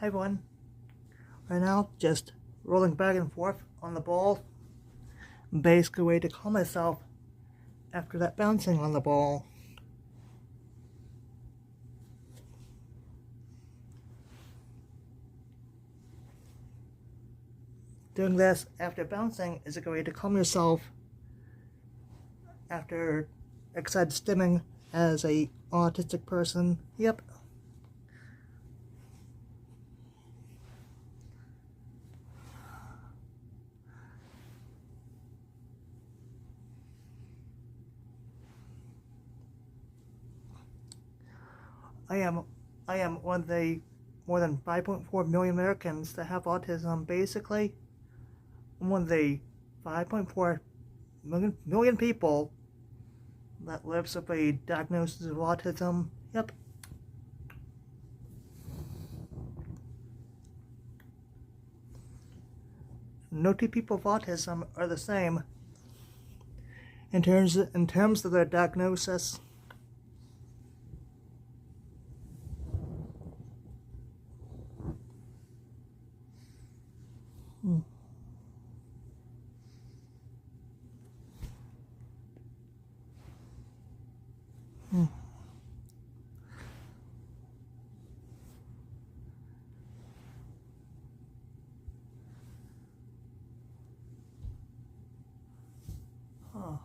Hi everyone. Right now, just rolling back and forth on the ball. Basically, a way to calm myself after that bouncing on the ball. Doing this after bouncing is a good way to calm yourself after excited stimming as a autistic person. Yep. I am one of the more than 5.4 million Americans that have autism. Basically, I'm one of the 5.4 million people that lives with a diagnosis of autism. Yep. No two people with autism are the same in terms of their diagnosis. Hmm. Hmm. Oh.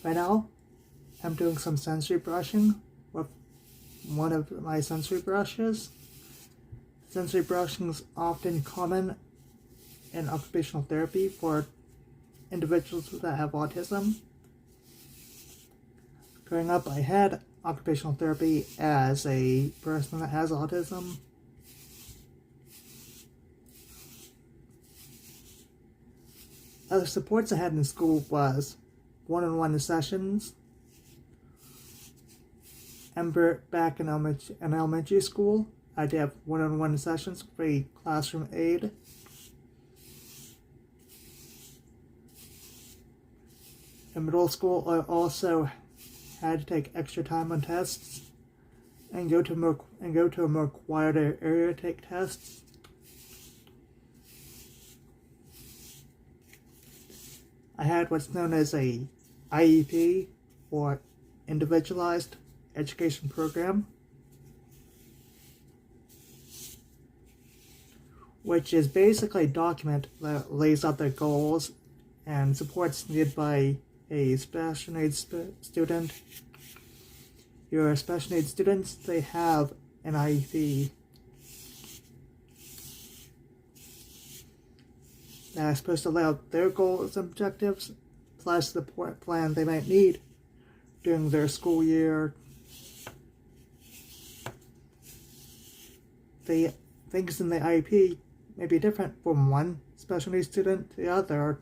Right now, I'm doing some sensory brushing with one of my sensory brushes. Sensory brushing is often common in occupational therapy for individuals that have autism. Growing up, I had occupational therapy as a person that has autism. Other supports I had in school was one-on-one sessions. And back in elementary school, I did have one-on-one sessions with a classroom aide. In middle school, I also had to take extra time on tests and go to a more quieter area to take tests. I had what's known as a IEP, or Individualized Education Program, which is basically a document that lays out the goals and supports needed by a special needs student. Your special needs students, they have an IEP that is supposed to lay out their goals and objectives, plus the plan they might need during their school year. The things in the IEP may be different from one special needs student to the other.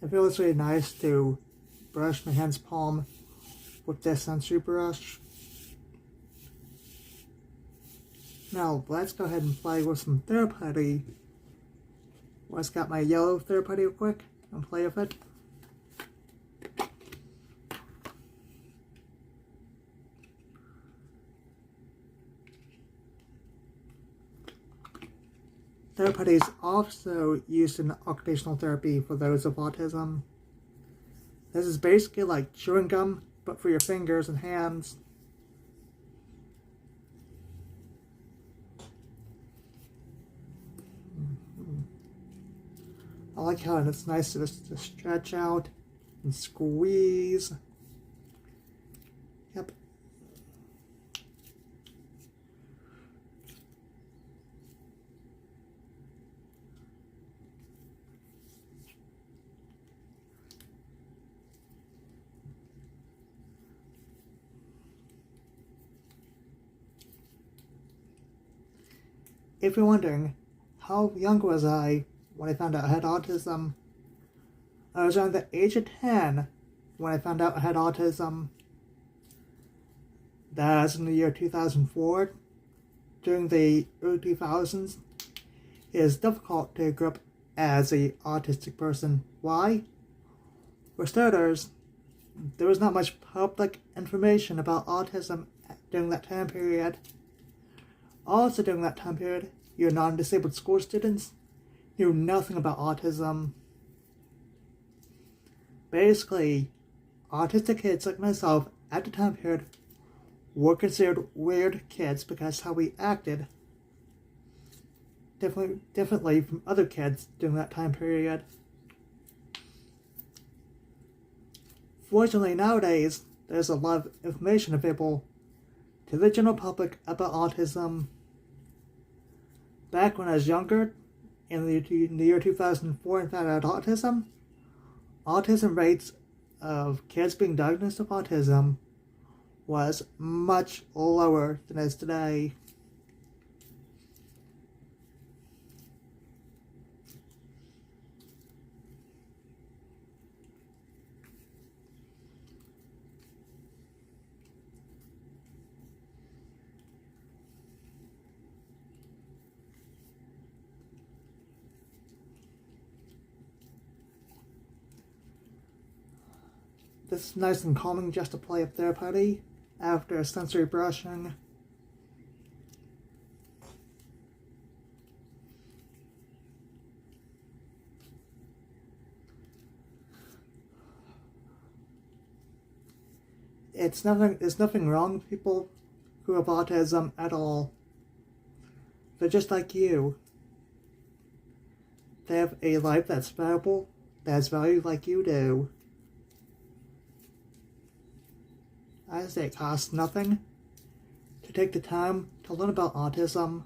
It feels really nice to brush my hand's palm with this sensory brush. Now let's go ahead and play with some thera putty. Let's got my yellow thera putty real quick and play with it. Thera putty is also used in occupational therapy for those with autism. This is basically like chewing gum, but for your fingers and hands. I like how it's nice to stretch out and squeeze. Yep. If you're wondering, how young was I when I found out I had autism? I was around the age of 10 when I found out I had autism. That was in the year 2004. During the early 2000s, it is difficult to grow up as an autistic person. Why? For starters, there was not much public information about autism during that time period. Also during that time period, your non-disabled school students knew nothing about autism. Basically, autistic kids like myself at the time period were considered weird kids because how we acted differently from other kids during that time period. Fortunately, nowadays, there's a lot of information available to the general public about autism. Back when I was younger, in the year 2004 and found out autism rates of kids being diagnosed with autism was much lower than it is today. This is nice and calming just to play a thera putty after sensory brushing. There's nothing wrong with people who have autism at all. They're just like you. They have a life that's valuable, that's valued like you do. I say it costs nothing to take the time to learn about autism.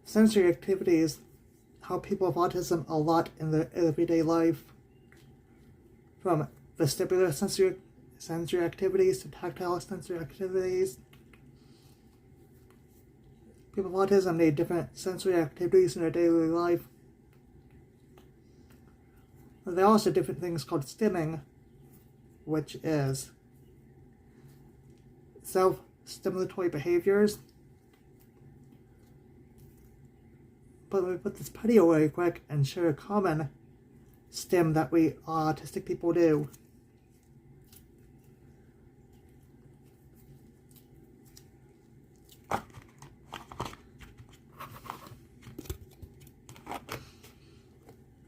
Sensory activities help people with autism a lot in their everyday life. From vestibular sensory activities to tactile sensory activities. People with autism need different sensory activities in their daily life. There are also different things called stimming, which is self-stimulatory behaviors. But let me put this putty away quick and show a common stim that we autistic people do.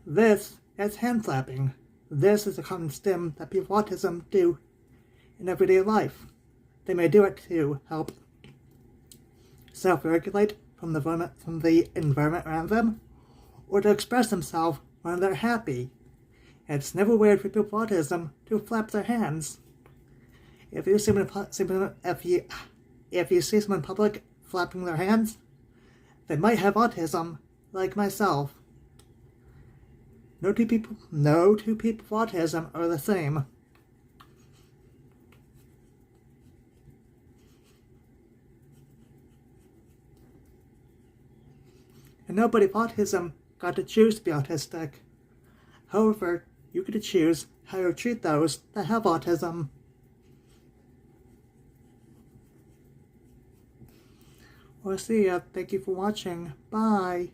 This is hand clapping. This is a common stim that people with autism do in everyday life. They may do it to help self-regulate from the environment around them, or to express themselves when they're happy. It's never weird for people with autism to flap their hands. If you see someone in public flapping their hands, they might have autism, like myself. No two people with autism are the same. And nobody with autism got to choose to be autistic. However, you get to choose how you treat those that have autism. Well, see ya. Thank you for watching. Bye.